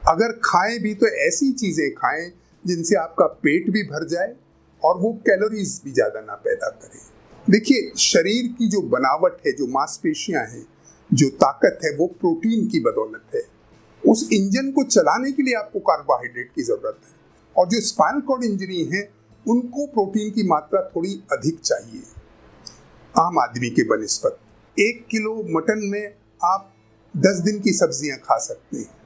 अगर खाएं भी तो ऐसी चीजें खाएं जिनसे आपका पेट भी भर जाए और वो कैलोरीज भी ज्यादा ना पैदा करें। देखिए, शरीर की जो बनावट है, जो मांसपेशियां हैं, जो ताकत है, वो प्रोटीन की बदौलत है। उस इंजन को चलाने के लिए आपको कार्बोहाइड्रेट की जरूरत है। और जो स्पाइनल कॉर्ड इंजरी है उनको प्रोटीन की मात्रा थोड़ी अधिक चाहिए आम आदमी के बनिस्बत। 1 किलो मटन में आप 10 दिन की सब्जियां खा सकते हैं।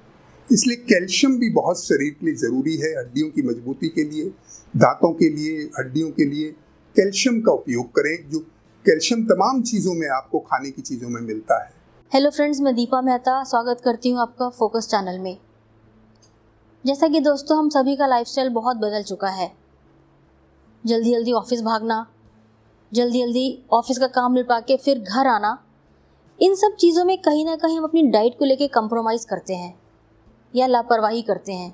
इसलिए कैल्शियम भी बहुत शरीर के लिए ज़रूरी है, हड्डियों की मजबूती के लिए, दांतों के लिए, हड्डियों के लिए कैल्शियम का उपयोग करें, जो कैल्शियम तमाम चीज़ों में आपको खाने की चीज़ों में मिलता है। हेलो फ्रेंड्स, मैं दीपा मेहता स्वागत करती हूँ आपका फोकस चैनल में। जैसा कि दोस्तों, हम सभी का लाइफस्टाइल बहुत बदल चुका है। जल्दी जल्दी ऑफिस भागना, जल्दी जल्दी ऑफिस का काम निपटा के फिर घर आना, इन सब चीज़ों में कहीं ना कहीं हम अपनी डाइट को लेके कंप्रोमाइज़ करते हैं या लापरवाही करते हैं।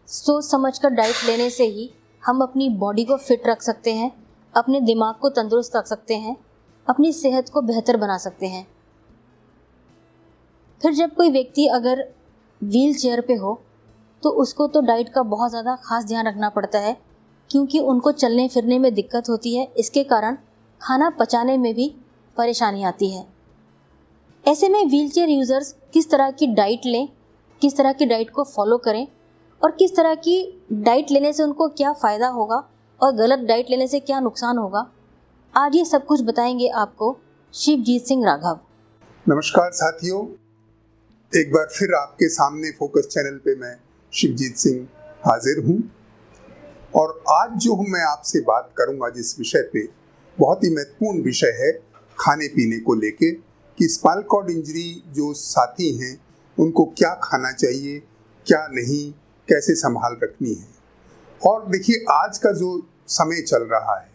सोच समझ कर डाइट लेने से ही हम अपनी बॉडी को फिट रख सकते हैं, अपने दिमाग को तंदुरुस्त रख सकते हैं, अपनी सेहत को बेहतर बना सकते हैं। फिर जब कोई व्यक्ति अगर व्हील चेयर पे हो तो उसको तो डाइट का बहुत ज़्यादा खास ध्यान रखना पड़ता है, क्योंकि उनको चलने फिरने में दिक्कत होती है। इसके कारण खाना पचाने में भी परेशानी आती है। ऐसे में व्हील चेयर यूज़र्स किस तरह की डाइट लें, किस तरह की डाइट को फॉलो करें और किस तरह की डाइट लेने से उनको क्या फ़ायदा होगा और गलत डाइट लेने से क्या नुकसान होगा, आज ये सब कुछ बताएंगे आपको शिवजीत सिंह राघव। नमस्कार साथियों, एक बार फिर आपके सामने फोकस चैनल पे मैं शिवजीत सिंह हाजिर हूँ। और आज जो मैं आपसे बात करूँगा जिस विषय पे, बहुत ही महत्वपूर्ण विषय है खाने पीने को लेके, कि स्पाइनल कॉर्ड इंजरी जो साथी हैं उनको क्या खाना चाहिए, क्या नहीं, कैसे संभाल रखनी है। और देखिए, आज का जो समय चल रहा है,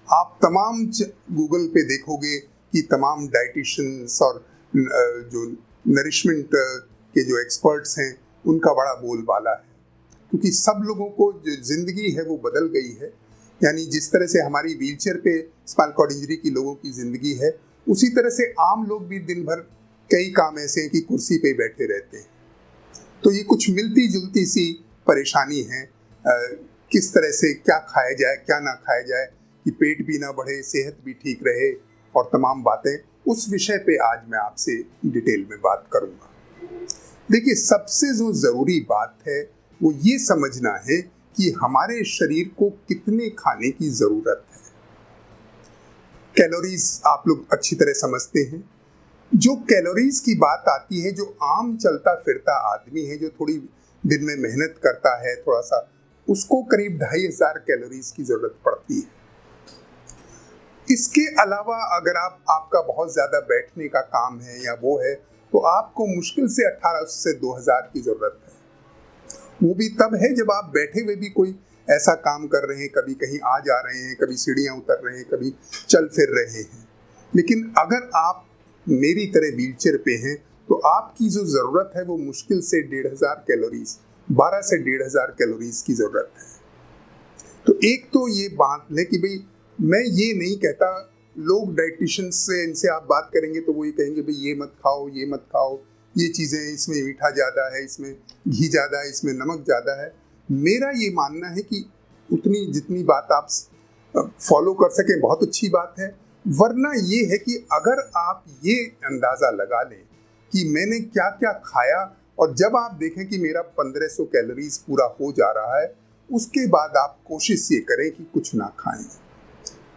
आप तमाम गूगल पे देखोगे कि तमाम डाइटिशियंस और जो नरिशमेंट के जो एक्सपर्ट्स हैं उनका बड़ा बोलबाला है, क्योंकि सब लोगों को जो ज़िंदगी है वो बदल गई है। यानी जिस तरह से हमारी व्हीलचेयर पे स्पाइनल कॉर्ड इंजरी की लोगों की ज़िंदगी है, उसी तरह से आम लोग भी दिन भर कई काम ऐसे हैं कि कुर्सी पे बैठे रहते हैं। तो ये कुछ मिलती जुलती सी परेशानी है, किस तरह से क्या खाया जाए, क्या ना खाया जाए कि पेट भी ना बढ़े, सेहत भी ठीक रहे और तमाम बातें, उस विषय पे आज मैं आपसे डिटेल में बात करूंगा। देखिए, सबसे जो ज़रूरी बात है वो ये समझना है कि हमारे शरीर को कितने खाने की ज़रूरत है। कैलोरीज आप लोग अच्छी तरह समझते हैं। जो कैलोरीज की बात आती है, जो आम चलता फिरता आदमी है, जो थोड़ी दिन में मेहनत करता है थोड़ा सा, उसको करीब 2500 कैलोरीज की ज़रूरत पड़ती है। इसके अलावा अगर आपका बहुत ज़्यादा बैठने का काम है या वो है, तो आपको मुश्किल से 1800 से 2000 की ज़रूरत है। वो भी तब है जब आप बैठे हुए भी कोई ऐसा काम कर रहे हैं, कभी कहीं आ जा रहे हैं, कभी सीढ़ियाँ उतर रहे हैं, कभी चल फिर रहे हैं। लेकिन अगर आप मेरी तरह व्हीलचेयर पे हैं तो आपकी जो ज़रूरत है वो मुश्किल से 1500 कैलोरीज, 12 से 1500 कैलोरीज की ज़रूरत है। तो एक तो ये बात है कि भाई, मैं ये नहीं कहता, लोग डाइटिशियन से इनसे आप बात करेंगे तो वो ये कहेंगे भाई ये मत खाओ, ये मत खाओ, ये चीज़ें, इसमें मीठा ज़्यादा है, इसमें घी ज़्यादा है, इसमें नमक ज़्यादा है। मेरा ये मानना है कि उतनी जितनी बात आप फॉलो कर सकें बहुत अच्छी बात है। वरना ये है कि अगर आप ये अंदाज़ा लगा लें कि मैंने क्या क्या खाया, और जब आप देखें कि मेरा 1500 कैलोरीज पूरा हो जा रहा है, उसके बाद आप कोशिश ये करें कि कुछ ना खाएं।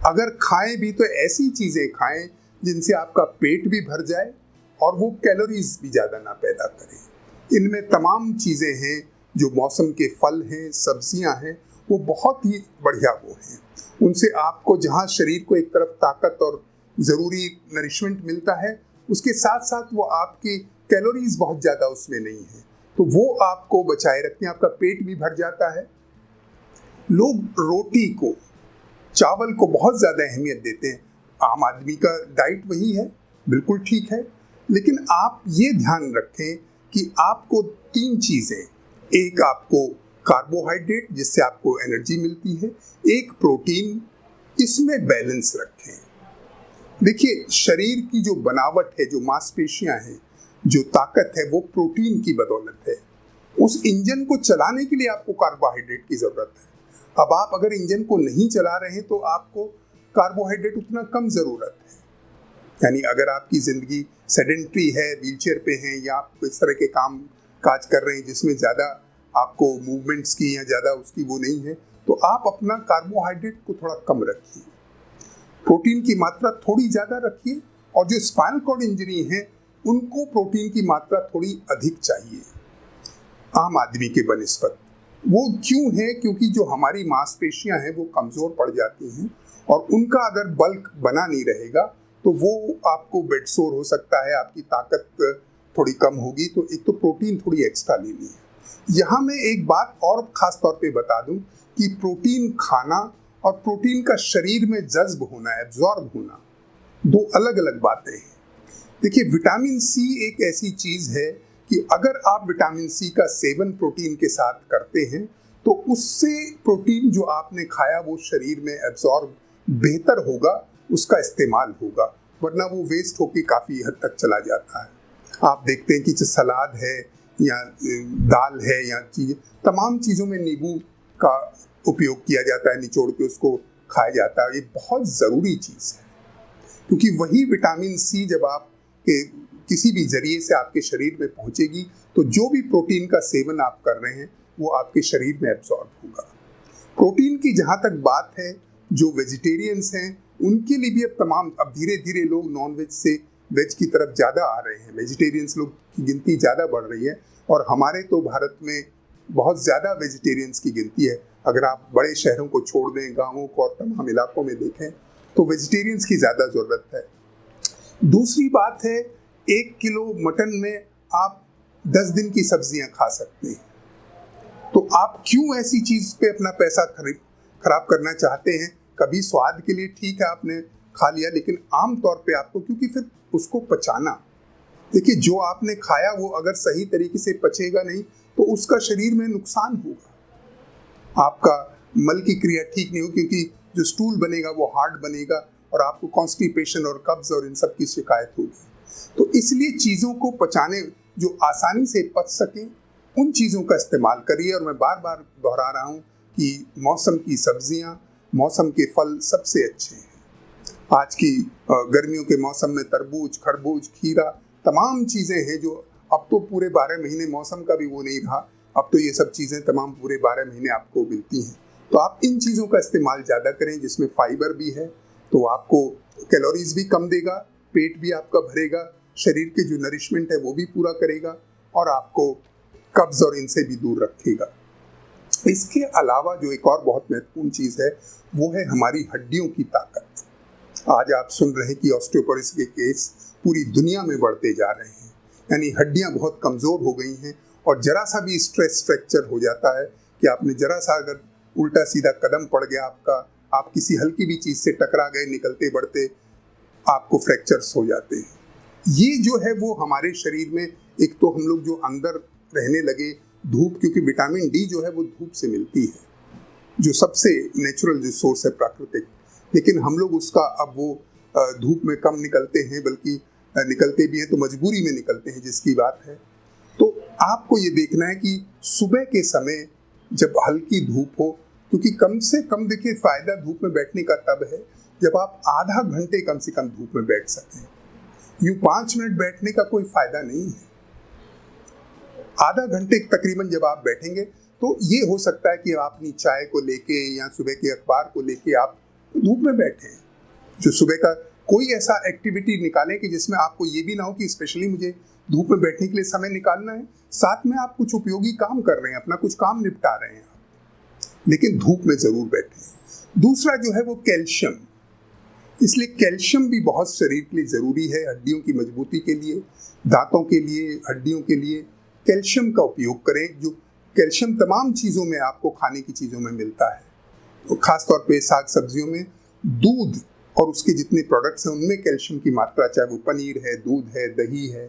अगर खाएं भी तो ऐसी चीज़ें खाएं जिनसे आपका पेट भी भर जाए और वो कैलोरीज भी ज़्यादा ना पैदा करें। इनमें तमाम चीज़ें हैं, जो मौसम के फल हैं, सब्जियां हैं, वो बहुत ही बढ़िया वो हैं। उनसे आपको जहाँ शरीर को एक तरफ ताकत और ज़रूरी नरिशमेंट मिलता है, उसके साथ साथ वो आपकी कैलोरीज बहुत ज़्यादा उसमें नहीं है, तो वो आपको बचाए रखते हैं, आपका पेट भी भर जाता है। लोग रोटी को, चावल को बहुत ज़्यादा अहमियत देते हैं। आम आदमी का डाइट वही है, बिल्कुल ठीक है। लेकिन आप ये ध्यान रखें कि आपको 3 चीज़ें, एक आपको कार्बोहाइड्रेट जिससे आपको एनर्जी मिलती है, एक प्रोटीन, इसमें बैलेंस रखें। देखिए, शरीर की जो बनावट है, जो मांसपेशियां हैं, जो ताकत है वो प्रोटीन की बदौलत है। उस इंजन को चलाने के लिए आपको कार्बोहाइड्रेट की जरूरत है। अब आप अगर इंजन को नहीं चला रहे हैं तो आपको कार्बोहाइड्रेट उतना कम जरूरत है। यानी अगर आपकी जिंदगी सेडेंट्री है, व्हीलचेयर पे हैं, या आप इस तरह के काम काज कर रहे हैं जिसमें ज़्यादा आपको मूवमेंट्स की या ज़्यादा उसकी वो नहीं है, तो आप अपना कार्बोहाइड्रेट को थोड़ा कम रखिए, प्रोटीन की मात्रा थोड़ी ज़्यादा रखिए। और जो स्पाइनल कॉर्ड इंजरी है उनको प्रोटीन की मात्रा थोड़ी अधिक चाहिए आम आदमी के बनिस्बत। वो क्यों है? क्योंकि जो हमारी मांसपेशियां हैं वो कमज़ोर पड़ जाती हैं, और उनका अगर बल्क बना नहीं रहेगा तो वो आपको बेडसोर हो सकता है, आपकी ताकत थोड़ी कम होगी। तो एक तो प्रोटीन थोड़ी एक्स्ट्रा लेनी है। यहाँ मैं एक बात और ख़ास तौर पे बता दूं कि प्रोटीन खाना और प्रोटीन का शरीर में जज्ब होना, एब्जॉर्ब होना, दो अलग अलग बातें हैं। देखिए, विटामिन सी एक ऐसी चीज़ है कि अगर आप विटामिन सी का सेवन प्रोटीन के साथ करते हैं तो उससे प्रोटीन जो आपने खाया वो शरीर में एब्जॉर्ब बेहतर होगा, उसका इस्तेमाल होगा, वरना वो वेस्ट होके काफ़ी हद तक चला जाता है। आप देखते हैं कि जो सलाद है या दाल है या चीज़, तमाम चीज़ों में नींबू का उपयोग किया जाता है, निचोड़ के उसको खाया जाता है। ये बहुत ज़रूरी चीज़ है, क्योंकि वही विटामिन सी जब आप के किसी भी जरिए से आपके शरीर में पहुंचेगी तो जो भी प्रोटीन का सेवन आप कर रहे हैं वो आपके शरीर में एब्जॉर्ब होगा। प्रोटीन की जहाँ तक बात है, जो वेजिटेरियंस हैं उनके लिए भी अब धीरे धीरे लोग नॉनवेज से वेज की तरफ ज़्यादा आ रहे हैं। वेजिटेरियंस लोग की गिनती ज़्यादा बढ़ रही है, और हमारे तो भारत में बहुत ज़्यादा वेजिटेरियंस की गिनती है। अगर आप बड़े शहरों को छोड़ दें, गाँवों को और तमाम इलाकों में देखें तो वेजिटेरियंस की ज़्यादा ज़रूरत है। दूसरी बात है, 1 किलो मटन में आप 10 दिन की सब्जियां खा सकते हैं। तो आप क्यों ऐसी चीज़ पे अपना पैसा खराब करना चाहते हैं? कभी स्वाद के लिए ठीक है आपने खा लिया, लेकिन आम तौर पे आपको, क्योंकि फिर उसको पचाना, देखिए जो आपने खाया वो अगर सही तरीके से पचेगा नहीं तो उसका शरीर में नुकसान होगा, आपका मल की क्रिया ठीक नहीं होगी, क्योंकि जो स्टूल बनेगा वो हार्ड बनेगा और आपको कॉन्स्टिपेशन और कब्ज और इन सब की शिकायत होगी। तो इसलिए चीज़ों को पचाने, जो आसानी से पच सके, उन चीज़ों का इस्तेमाल करिए। और मैं बार बार दोहरा रहा हूँ कि मौसम की सब्जियाँ, मौसम के फल सबसे अच्छे हैं। आज की गर्मियों के मौसम में तरबूज, खरबूज, खीरा, तमाम चीज़ें हैं जो अब तो पूरे 12 महीने मौसम का भी वो नहीं रहा, अब तो ये सब चीज़ें तमाम पूरे 12 महीने आपको मिलती हैं। तो आप इन चीज़ों का इस्तेमाल ज़्यादा करें, जिसमें फाइबर भी है, तो आपको कैलोरीज भी कम देगा, पेट भी आपका भरेगा, शरीर के जो नरिशमेंट है वो भी पूरा करेगा, और आपको कब्ज और इनसे भी दूर रखेगा। इसके अलावा जो एक और बहुत महत्वपूर्ण चीज़ है वो है हमारी हड्डियों की ताकत। आज आप सुन रहे हैं कि ऑस्टियोपोरोसिस के केस पूरी दुनिया में बढ़ते जा रहे हैं, यानी हड्डियां बहुत कमज़ोर हो गई हैं, और जरा सा भी स्ट्रेस फ्रैक्चर हो जाता है कि आपने जरा सा अगर उल्टा सीधा कदम पड़ गया आपका, आप किसी हल्की भी चीज़ से टकरा गए निकलते बढ़ते, आपको फ्रैक्चर्स हो जाते हैं। ये जो है वो हमारे शरीर में, एक तो हम लोग जो अंदर रहने लगे धूप, क्योंकि विटामिन डी जो है वो धूप से मिलती है, जो सबसे नेचुरल जो सोर्स है प्राकृतिक, लेकिन हम लोग उसका अब वो धूप में कम निकलते हैं, बल्कि निकलते भी हैं तो मजबूरी में निकलते हैं, जिसकी बात है। तो आपको ये देखना है कि सुबह के समय जब हल्की धूप हो, क्योंकि कम से कम देखिए फ़ायदा धूप में बैठने का तब है जब आप आधा घंटे कम से कम धूप में बैठ सकें। यूँ 5 मिनट बैठने का कोई फ़ायदा नहीं है। आधा घंटे तकरीबन जब आप बैठेंगे तो ये हो सकता है कि आप अपनी चाय को लेके या सुबह के अखबार को लेके आप धूप में बैठे हैं। जो सुबह का कोई ऐसा एक्टिविटी निकालें कि जिसमें आपको ये भी ना हो कि स्पेशली मुझे धूप में बैठने के लिए समय निकालना है, साथ में आप कुछ उपयोगी काम कर रहे हैं, अपना कुछ काम निपटा रहे हैं, लेकिन धूप में ज़रूर बैठें। दूसरा जो है वो कैल्शियम, इसलिए कैल्शियम भी बहुत शरीर के लिए ज़रूरी है, हड्डियों की मजबूती के लिए, दांतों के लिए, हड्डियों के लिए कैल्शियम का उपयोग करें। जो कैल्शियम तमाम चीज़ों में, आपको खाने की चीज़ों में मिलता है, तो ख़ास तौर पे साग सब्जियों में, दूध और उसके जितने प्रोडक्ट्स हैं उनमें कैल्शियम की मात्रा, चाहे वो पनीर है, दूध है, दही है,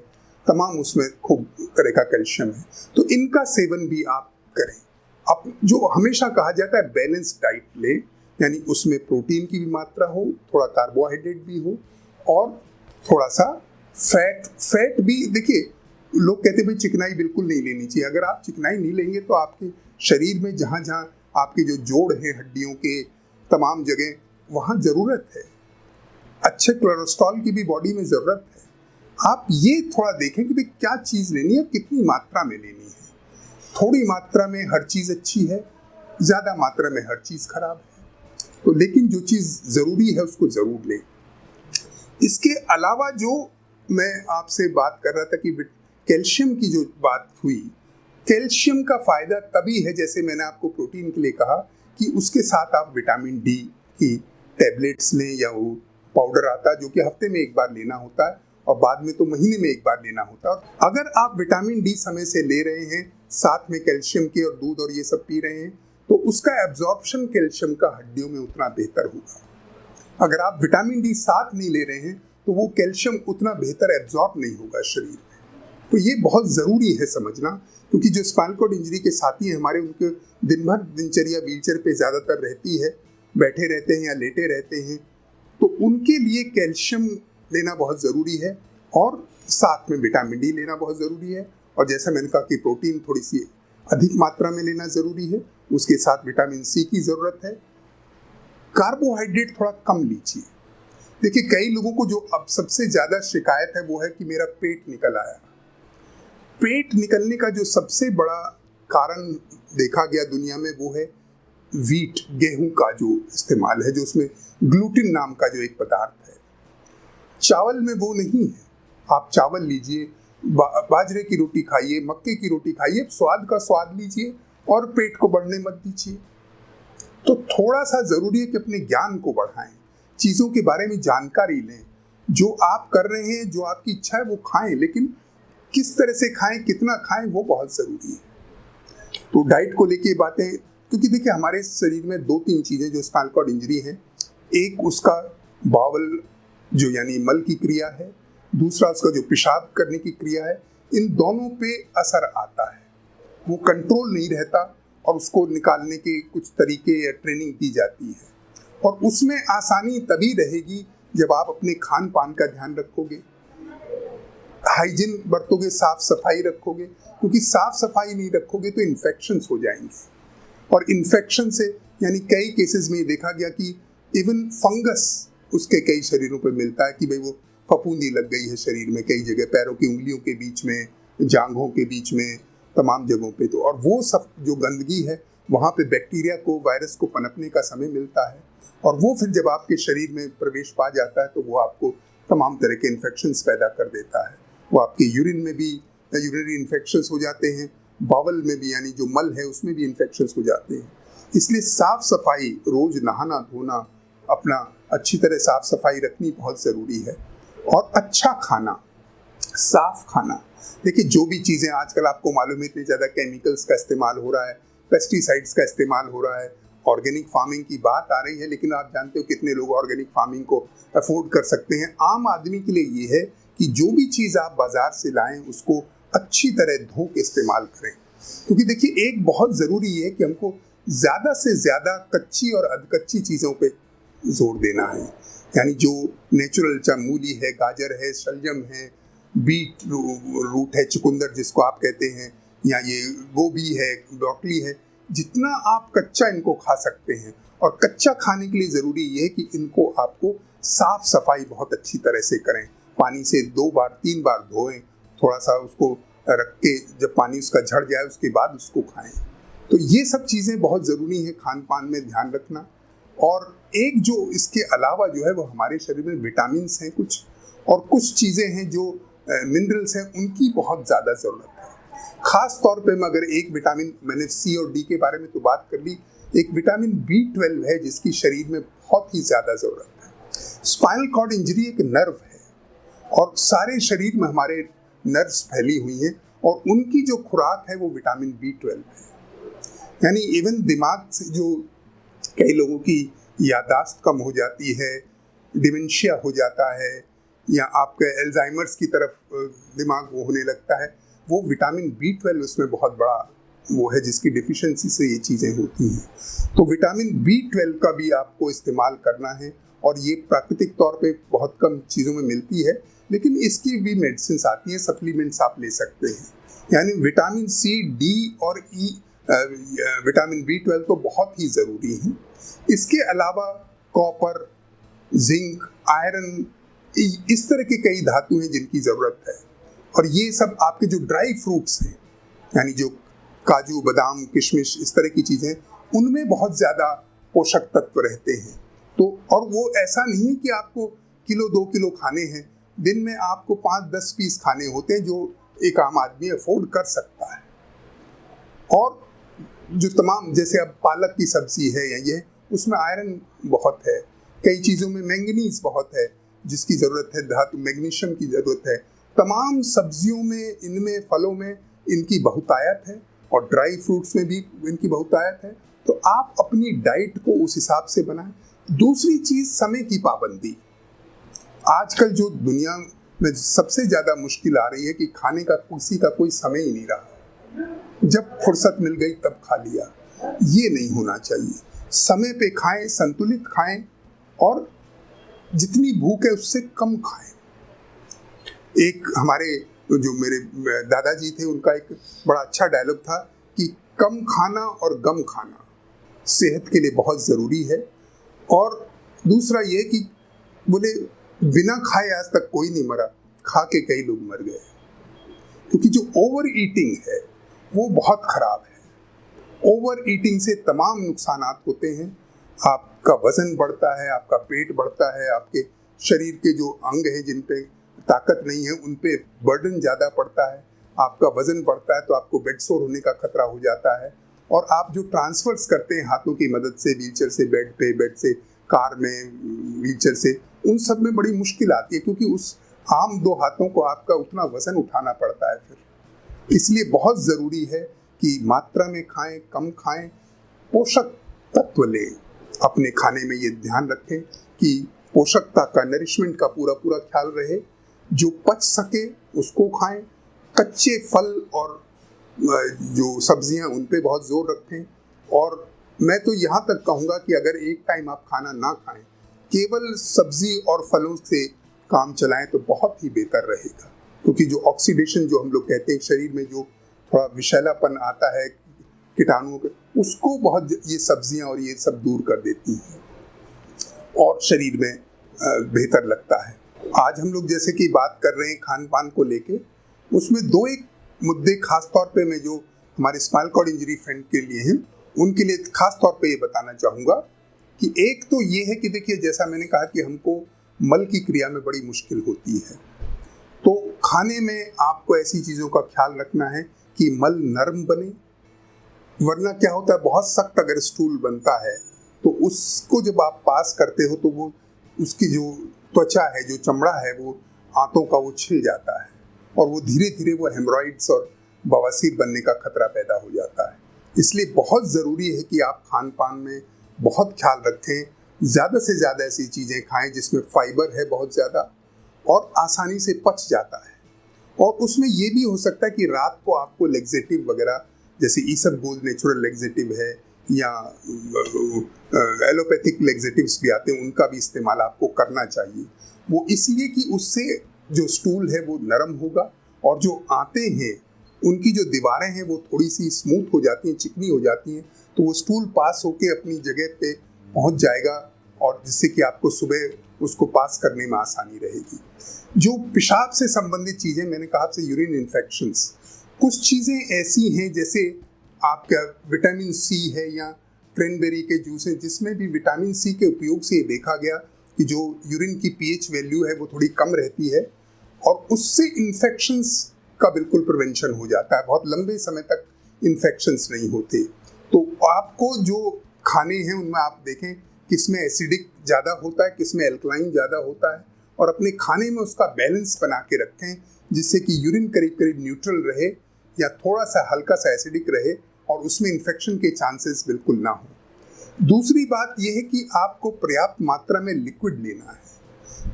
तमाम उसमें खूब तरह का कैल्शियम है, तो इनका सेवन भी आप करें। अब जो हमेशा कहा जाता है बैलेंस डाइट ले, यानी उसमें प्रोटीन की भी मात्रा हो, थोड़ा कार्बोहाइड्रेट भी हो, और थोड़ा सा फैट भी। देखिए लोग कहते हैं भाई चिकनाई बिल्कुल नहीं लेनी चाहिए। अगर आप चिकनाई नहीं लेंगे तो आपके शरीर में जहाँ जहाँ आपके जो जोड़ हैं हड्डियों के तमाम जगह, वहाँ ज़रूरत है, अच्छे कोलेस्ट्रॉल की भी बॉडी में ज़रूरत है। आप ये थोड़ा देखें कि भाई क्या चीज़ लेनी है, कितनी मात्रा में लेनी है। थोड़ी मात्रा में हर चीज़ अच्छी है, ज़्यादा मात्रा में हर चीज़ खराब है। तो लेकिन जो चीज़ ज़रूरी है उसको ज़रूर लें। इसके अलावा जो मैं आपसे बात कर रहा था कि कैल्शियम की जो बात हुई, कैल्शियम का फ़ायदा तभी है, जैसे मैंने आपको प्रोटीन के लिए कहा, कि उसके साथ आप विटामिन डी की टैबलेट्स लें या वो पाउडर आता है जो कि हफ्ते में एक बार लेना होता है और बाद में तो महीने में एक बार लेना होता है। और अगर आप विटामिन डी समय से ले रहे हैं, साथ में कैल्शियम के और दूध और ये सब पी रहे हैं, तो उसका एब्जॉर्प्शन कैल्शियम का हड्डियों में उतना बेहतर होगा। अगर आप विटामिन डी साथ नहीं ले रहे हैं तो वो कैल्शियम उतना बेहतर एब्जॉर्ब नहीं होगा शरीर में। तो ये बहुत ज़रूरी है समझना, क्योंकि जो स्पाइनल कॉर्ड इंजरी के साथी हैं हमारे, उनके दिन भर दिनचर्या व्हीलचेयर पे ज़्यादातर रहती है, बैठे रहते हैं या लेटे रहते हैं, तो उनके लिए कैल्शियम लेना बहुत ज़रूरी है और साथ में विटामिन डी लेना बहुत ज़रूरी है। और जैसा मैंने कहा कि प्रोटीन थोड़ी सी अधिक मात्रा में लेना ज़रूरी है, उसके साथ विटामिन सी की ज़रूरत है। कार्बोहाइड्रेट थोड़ा कम लीजिए। देखिए, कई लोगों को जो अब सबसे ज़्यादा शिकायत है वो है कि मेरा पेट निकल आया। पेट निकलने का जो सबसे बड़ा कारण देखा गया दुनिया में वो है वीट, गेहूं का जो इस्तेमाल है, जो उसमें ग्लूटिन नाम का जो एक पदार्थ है। चावल में वो नहीं है। आप चावल लीजिए, बाजरे की रोटी खाइए, मक्के की रोटी खाइए, स्वाद का स्वाद लीजिए और पेट को बढ़ने मत दीजिए। तो थोड़ा सा ज़रूरी है कि अपने ज्ञान को बढ़ाएं, चीज़ों के बारे में जानकारी लें। जो आप कर रहे हैं, जो आपकी इच्छा है वो खाएं, लेकिन किस तरह से खाएं, कितना खाएं, वो बहुत ज़रूरी है। तो डाइट को लेके बातें, क्योंकि देखिए हमारे शरीर में 2-3 चीज़ें जो स्पाइनल कॉर्ड इंजरी है, एक उसका बावल जो यानी मल की क्रिया है, दूसरा उसका जो पेशाब करने की क्रिया है, इन दोनों पे असर आता है। वो कंट्रोल नहीं रहता और उसको निकालने के कुछ तरीके या ट्रेनिंग दी जाती है, और उसमें आसानी तभी रहेगी जब आप अपने खान पान का ध्यान रखोगे, हाइजीन बरतोगे, साफ सफाई रखोगे। क्योंकि साफ सफाई नहीं रखोगे तो इन्फेक्शंस हो जाएंगे, और इन्फेक्शन से यानी कई केसेस में देखा गया कि इवन फंगस उसके कई शरीरों पर मिलता है कि भाई वो फफूंदी लग गई है शरीर में, कई जगह पैरों की उंगलियों के बीच में, जांघों के बीच में, तमाम जगहों पे। तो और वो सब जो गंदगी है, वहाँ पे बैक्टीरिया को, वायरस को पनपने का समय मिलता है, और वो फिर जब आपके शरीर में प्रवेश पा जाता है तो वो आपको तमाम तरह के इन्फेक्शंस पैदा कर देता है। वो आपके यूरिन में भी यूरिनरी इन्फेक्शंस हो जाते हैं, बावल में भी यानी जो मल है उसमें भी इन्फेक्शंस हो जाते हैं। इसलिए साफ सफाई, रोज नहाना धोना, अपना अच्छी तरह साफ सफाई रखनी बहुत ज़रूरी है। और अच्छा खाना, साफ खाना। देखिए, जो भी चीज़ें आजकल आपको मालूम है इतने ज़्यादा केमिकल्स का इस्तेमाल हो रहा है, पेस्टिसाइड्स का इस्तेमाल हो रहा है, ऑर्गेनिक फार्मिंग की बात आ रही है, लेकिन आप जानते हो कितने लोग ऑर्गेनिक फार्मिंग को अफोर्ड कर सकते हैं। आम आदमी के लिए ये है कि जो भी चीज़ आप बाज़ार से लाएं उसको अच्छी तरह धो के इस्तेमाल करें। क्योंकि देखिए, एक बहुत ज़रूरी है कि हमको ज़्यादा से ज़्यादा कच्ची और अधकच्ची चीज़ों पे जोर देना है। यानी जो नेचुरल मूली है, गाजर है, शलजम है, बीट रूट है, चुकंदर जिसको आप कहते हैं, या ये गोभी है, ब्रोकली है, जितना आप कच्चा इनको खा सकते हैं। और कच्चा खाने के लिए ज़रूरी ये है कि इनको आपको साफ सफाई बहुत अच्छी तरह से करें, पानी से 2 बार 3 बार धोएं, थोड़ा सा उसको रख के जब पानी उसका झड़ जाए उसके बाद उसको खाएं। तो ये सब चीज़ें बहुत ज़रूरी हैं खान पान में ध्यान रखना। और एक जो इसके अलावा जो है वो हमारे शरीर में विटामिन्स हैं कुछ, और कुछ चीज़ें हैं जो मिनरल्स हैं, उनकी बहुत ज़्यादा ज़रूरत है। ख़ास तौर पे मैं अगर एक विटामिन, मैंने सी और डी के बारे में तो बात कर ली, एक विटामिन B12 है जिसकी शरीर में बहुत ही ज़्यादा ज़रूरत है। स्पाइनल कॉर्ड इंजरी एक नर्व है और सारे शरीर में हमारे नर्व्स फैली हुई हैं, और उनकी जो खुराक है वो विटामिन B12 है। यानी इवन दिमाग से जो कई लोगों की याददाश्त कम हो जाती है, डिमेंशिया हो जाता है, या आपके एल्जाइमर्स की तरफ दिमाग वो होने लगता है, वो विटामिन B12 उसमें बहुत बड़ा वो है जिसकी डिफिशिएंसी से ये चीज़ें होती हैं। तो विटामिन B12 का भी आपको इस्तेमाल करना है, और ये प्राकृतिक तौर पे बहुत कम चीज़ों में मिलती है, लेकिन इसकी भी मेडिसिन आती हैं, सप्लीमेंट्स आप ले सकते हैं। यानी विटामिन सी, डी और ई, विटामिन B12 तो बहुत ही ज़रूरी हैं। इसके अलावा कॉपर, जिंक, आयरन, इस तरह के कई धातु हैं जिनकी ज़रूरत है। और ये सब आपके जो ड्राई फ्रूट्स हैं, यानी जो काजू, बादाम, किशमिश, इस तरह की चीज़ें, उनमें बहुत ज़्यादा पोषक तत्व रहते हैं। तो और वो ऐसा नहीं है कि आपको किलो 2 किलो खाने हैं, दिन में आपको 5-10 पीस खाने होते हैं, जो एक आम आदमी अफोर्ड कर सकता है। और जो तमाम, जैसे अब पालक की सब्जी है या ये, उसमें आयरन बहुत है, कई चीज़ों में मैंगनीज बहुत है जिसकी ज़रूरत है, धातु मैग्नीशियम की ज़रूरत है। तमाम सब्जियों में, इनमें, फलों में इनकी बहुतायत है और ड्राई फ्रूट्स में भी इनकी बहुतायत है। तो आप अपनी डाइट को उस हिसाब से बनाएं। दूसरी चीज़, समय की पाबंदी। आजकल जो दुनिया में सबसे ज़्यादा मुश्किल आ रही है कि खाने का किसी का कोई समय ही नहीं रहा, जब फुर्सत मिल गई तब खा लिया। ये नहीं होना चाहिए। समय पे खाएं, संतुलित खाएं और जितनी भूख है उससे कम खाएं। एक हमारे जो मेरे दादाजी थे, उनका एक बड़ा अच्छा डायलॉग था कि कम खाना और गम खाना सेहत के लिए बहुत ज़रूरी है। और दूसरा ये कि बोले बिना खाए आज तक कोई नहीं मरा, खा के कई लोग मर गए। क्योंकि जो ओवर ईटिंग है वो बहुत खराब है। ओवर ईटिंग से तमाम नुकसानात होते हैं। आपका वजन बढ़ता है, आपका पेट बढ़ता है, आपके शरीर के जो अंग हैं जिन पे ताकत नहीं है उन पे बर्डन ज़्यादा पड़ता है, आपका वजन बढ़ता है तो आपको बेड सोर होने का खतरा हो जाता है। और आप जो ट्रांसफर्स करते हैं हाथों की मदद से, व्हीलचेयर से बेड पे, बेड से कार में, व्हीलचेयर से, उन सब में बड़ी मुश्किल आती है, क्योंकि उस आम 2 हाथों को आपका उतना वजन उठाना पड़ता है फिर। इसलिए बहुत ज़रूरी है कि मात्रा में खाएं, कम खाएं, पोषक तत्व लें। अपने खाने में ये ध्यान रखें कि पोषकता का, नरिशमेंट का पूरा पूरा ख्याल रहे। जो पच सके उसको खाएं। कच्चे फल और जो सब्जियां, उन पे बहुत जोर रखें। और मैं तो यहाँ तक कहूँगा कि अगर एक टाइम आप खाना ना खाएं, केवल सब्जी और फलों से काम चलाएं तो बहुत ही बेहतर रहेगा। क्योंकि जो ऑक्सीडेशन जो हम लोग कहते हैं, शरीर में जो थोड़ा विषैलापन आता है कीटाणुओं के, उसको बहुत ये सब्जियां और ये सब दूर कर देती हैं और शरीर में बेहतर लगता है। आज हम लोग जैसे कि बात कर रहे हैं खान पान को लेके, उसमें 2-1 मुद्दे खास तौर पे मैं जो हमारे स्पाइनल कॉर्ड इंजरी फ्रेंड के लिए हैं, उनके लिए खास तौर पे ये बताना चाहूँगा कि एक तो ये है कि देखिए, जैसा मैंने कहा कि हमको मल की क्रिया में बड़ी मुश्किल होती है, तो खाने में आपको ऐसी चीज़ों का ख्याल रखना है कि मल नरम बने। वरना क्या होता है, बहुत सख्त अगर स्टूल बनता है तो उसको जब आप पास करते हो तो वो उसकी जो त्वचा है, जो चमड़ा है, वो आंतों का वो छिल जाता है और वो धीरे धीरे वो हेमरॉइड्स और बवासीर बनने का खतरा पैदा हो जाता है। इसलिए बहुत ज़रूरी है कि आप खान पान में बहुत ख्याल रखें। ज़्यादा से ज़्यादा ऐसी चीज़ें खाएं जिसमें फाइबर है बहुत ज़्यादा और आसानी से पच जाता है। और उसमें ये भी हो सकता है कि रात को आपको लेग्जेटिव वगैरह, जैसे ईसबगोल नेचुरल लेग्जेटिव है या एलोपैथिक लेग्जेटिव्स भी आते हैं, उनका भी इस्तेमाल आपको करना चाहिए। वो इसलिए कि उससे जो स्टूल है वो नरम होगा और जो आते हैं उनकी जो दीवारें हैं वो थोड़ी सी स्मूथ हो जाती हैं, चिकनी हो जाती हैं, तो वो स्टूल पास होके अपनी जगह पे पहुंच जाएगा और जिससे कि आपको सुबह उसको पास करने में आसानी रहेगी। जो पेशाब से संबंधित चीज़ें, मैंने कहा आपसे यूरिन इन्फेक्शंस, कुछ चीज़ें ऐसी हैं जैसे आपका विटामिन सी है या क्रैनबेरी के जूस है, जिसमें भी विटामिन सी के उपयोग से ये देखा गया कि जो यूरिन की पीएच वैल्यू है वो थोड़ी कम रहती है और उससे इन्फेक्शंस का बिल्कुल प्रिवेंशन हो जाता है, बहुत लंबे समय तक इन्फेक्शंस नहीं होते। तो आपको जो खाने हैं उनमें आप देखें किसमें एसिडिक ज़्यादा होता है, किसमें एल्कलाइन ज़्यादा होता है, और अपने खाने में उसका बैलेंस बना के रखें जिससे कि यूरिन करीब करीब न्यूट्रल रहे या थोड़ा सा हल्का सा एसिडिक रहे और उसमें इन्फेक्शन के चांसेस बिल्कुल ना हो। दूसरी बात यह है कि आपको पर्याप्त मात्रा में लिक्विड लेना है।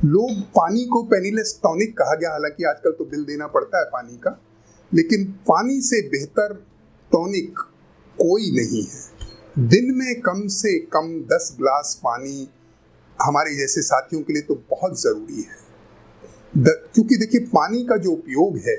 लोग पानी को पेनीलेस टॉनिक कहा गया, हालांकि आजकल तो बिल देना पड़ता है पानी का, लेकिन पानी से बेहतर टॉनिक कोई नहीं है। दिन में कम से कम 10 ग्लास पानी हमारे जैसे साथियों के लिए तो बहुत ज़रूरी है। क्योंकि देखिए पानी का जो उपयोग है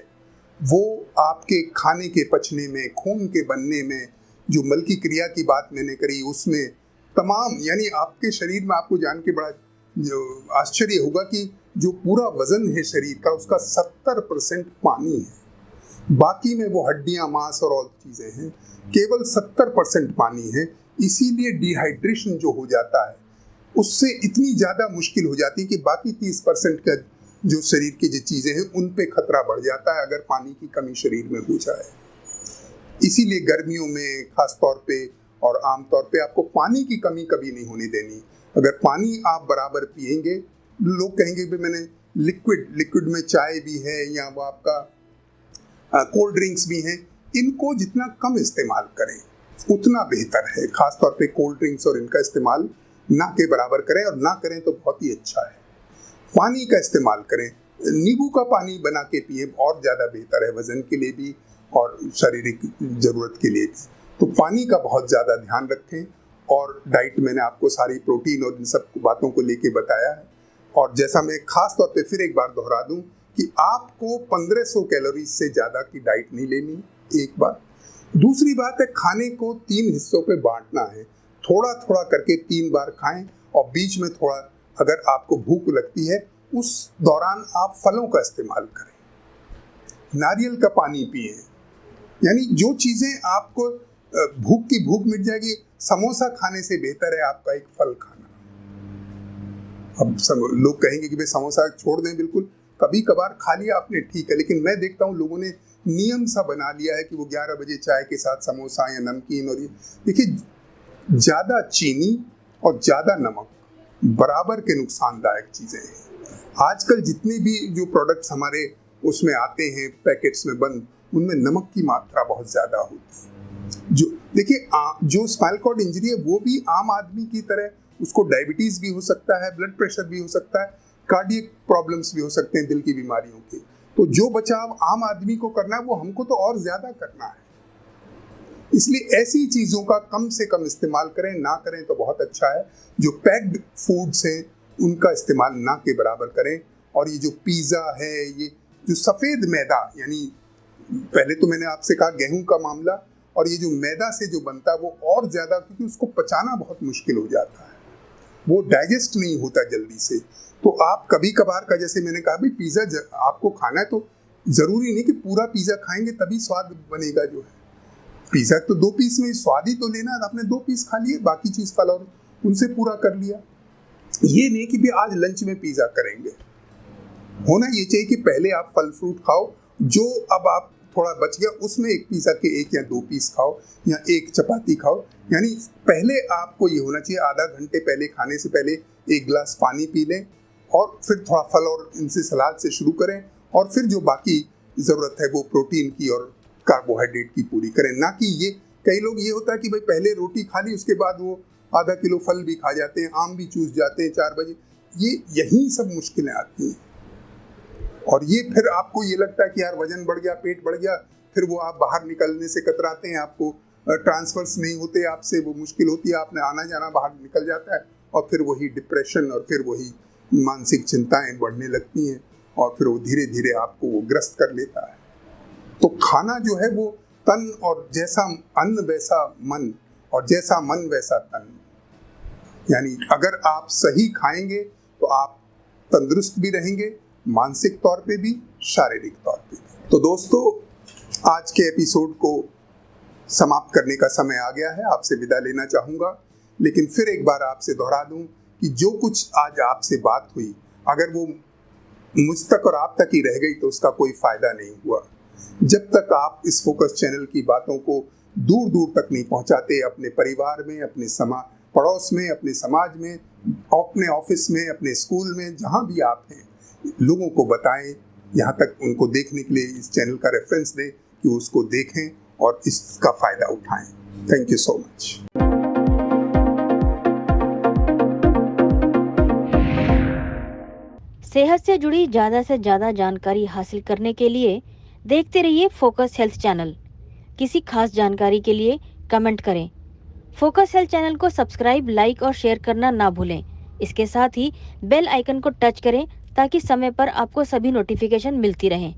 वो आपके खाने के पचने में, खून के बनने में, जो मल की क्रिया की बात मैंने करी उसमें, तमाम यानी आपके शरीर में, आपको जान के बड़ा जो आश्चर्य होगा कि जो पूरा वजन है शरीर का उसका 70% पानी है। बाकी में वो हड्डियां, मांस और और चीज़ें हैं, केवल 70% पानी है। इसीलिए डिहाइड्रेशन जो हो जाता है उससे इतनी ज़्यादा मुश्किल हो जाती है कि बाकी 30% का जो शरीर की जो चीज़ें हैं उन पे खतरा बढ़ जाता है अगर पानी की कमी शरीर में हो जाए। इसीलिए गर्मियों में खास तौर पे और आम तौर पे आपको पानी की कमी कभी नहीं होने देनी। अगर पानी आप बराबर पिएंगे, लोग कहेंगे भी मैंने लिक्विड में चाय भी है या वो आपका कोल्ड ड्रिंक्स भी हैं, इनको जितना कम इस्तेमाल करें उतना बेहतर है। खास तौर पे कोल्ड ड्रिंक्स और इनका इस्तेमाल ना के बराबर करें, और ना करें तो बहुत ही अच्छा है। पानी का इस्तेमाल करें, नींबू का पानी बना के पिए, और ज़्यादा बेहतर है वजन के लिए भी और शारीरिक ज़रूरत के लिए भी। तो पानी का बहुत ज़्यादा ध्यान रखें। और डाइट मैंने आपको सारी प्रोटीन और इन सब बातों को लेके बताया है। और जैसा मैं खास तौर पे फिर एक बार दोहरा दूं कि आपको 1500 कैलोरी से ज़्यादा की डाइट नहीं लेनी, एक बात। दूसरी बात है, खाने को 3 हिस्सों पे बांटना है। थोड़ा थोड़ा करके 3 बार खाएं, और बीच में थोड़ा अगर आपको भूख लगती है उस दौरान आप फलों का इस्तेमाल करें, नारियल का पानी पिएं। यानी जो चीज़ें आपको भूख की भूख मिट जाएगी, समोसा खाने से बेहतर है आपका एक फल खाना। अब लोग कहेंगे कि भाई समोसा छोड़ दें, बिल्कुल कभी कभार खा लिया आपने ठीक है, लेकिन मैं देखता हूँ लोगों ने नियम सा बना लिया है कि वो 11 बजे चाय के साथ समोसा या नमकीन। और ये देखिए, ज़्यादा चीनी और ज़्यादा नमक बराबर के नुकसानदायक चीज़ें हैं। आजकल जितने भी जो प्रोडक्ट्स हमारे उसमें आते हैं पैकेट्स में बंद, उनमें नमक की मात्रा बहुत ज़्यादा होती है। जो देखिए, जो स्पाइनल कॉर्ड इंजरी है वो भी आम आदमी की तरह, उसको डायबिटीज़ भी हो सकता है, ब्लड प्रेशर भी हो सकता है, कार्डियक प्रॉब्लम्स भी हो सकते हैं, दिल की बीमारियों के। तो जो बचाव आम आदमी को करना है वो हमको तो और ज़्यादा करना है। इसलिए ऐसी चीज़ों का कम से कम इस्तेमाल करें, ना करें तो बहुत अच्छा है। जो पैक्ड फूड्स हैं उनका इस्तेमाल ना के बराबर करें। और ये जो पिज़्ज़ा है, ये जो सफ़ेद मैदा, यानी पहले तो मैंने आपसे कहा गेहूं का मामला, और ये जो मैदा से जो बनता है वो और ज़्यादा, क्योंकि उसको पचाना बहुत मुश्किल हो जाता है, वो डाइजेस्ट नहीं होता जल्दी से। तो आप कभी कभार का, जैसे मैंने कहा, भाई पिज़्ज़ा आपको खाना है तो ज़रूरी नहीं कि पूरा पिज़्ज़ा खाएंगे तभी स्वाद बनेगा। जो है पिज़्ज़ा तो 2 पीस में स्वाद ही तो लेना है, आपने 2 पीस खा लिए, बाकी चीज़ फल और उनसे पूरा कर लिया। ये नहीं कि भी आज लंच में पिज़्ज़ा करेंगे। होना ये चाहिए कि पहले आप फल फ्रूट खाओ, जो अब आप थोड़ा बच गया उसमें एक पिज़्ज़ा के 1 या 2 पीस खाओ, या 1 चपाती खाओ। यानी पहले आपको ये होना चाहिए, आधा घंटे पहले, खाने से पहले 1 गिलास पानी पी लें, और फिर थोड़ा फल और इनसे सलाद से शुरू करें, और फिर जो बाकी ज़रूरत है वो प्रोटीन की और कार्बोहाइड्रेट की पूरी करें। ना कि ये, कई लोग ये होता है कि भाई पहले रोटी खा ली, उसके बाद वो आधा किलो फल भी खा जाते हैं, आम भी चूस जाते हैं 4 बजे। यही सब मुश्किलें आती हैं। और ये फिर आपको ये लगता है कि यार वजन बढ़ गया, पेट बढ़ गया, फिर वो आप बाहर निकलने से कतराते हैं, आपको ट्रांसफर्स नहीं होते आपसे, वो मुश्किल होती है, आपने आना जाना बाहर निकल जाता है, और फिर वही डिप्रेशन और फिर वही मानसिक चिंताएं बढ़ने लगती हैं, और फिर वो धीरे धीरे आपको वो ग्रस्त कर लेता है। तो खाना जो है वो तन, और जैसा अन्न वैसा मन, और जैसा मन वैसा तन। यानी अगर आप सही खाएंगे तो आप तंदुरुस्त भी रहेंगे, मानसिक तौर पे भी, शारीरिक तौर पे भी। तो दोस्तों, आज के एपिसोड को समाप्त करने का समय आ गया है, आपसे विदा लेना चाहूँगा। लेकिन फिर एक बार आपसे दोहरा दूं कि जो कुछ आज आपसे बात हुई, अगर वो मुझ तक और आप तक ही रह गई तो उसका कोई फ़ायदा नहीं हुआ। जब तक आप इस फोकस चैनल की बातों को दूर दूर तक नहीं पहुंचाते, अपने परिवार में, अपने पड़ोस में, अपने समाज में, अपने ऑफिस में, अपने स्कूल में, जहां भी आप हैं, लोगों को बताएं, यहाँ तक उनको देखने के लिए इस चैनल का रेफरेंस दें कि उसको देखें और इसका फ़ायदा उठाएं। Thank you so much. सेहत से जुड़ी ज़्यादा से ज़्यादा जानकारी हासिल करने के लिए देखते रहिए फोकस हेल्थ चैनल। किसी खास जानकारी के लिए कमेंट करें। फोकस हेल्थ चैनल को सब्सक्राइब, लाइक और शेयर करना ना भूलें। इसके साथ ही बेल आइकन को टच करें ताकि समय पर आपको सभी नोटिफिकेशन मिलती रहें।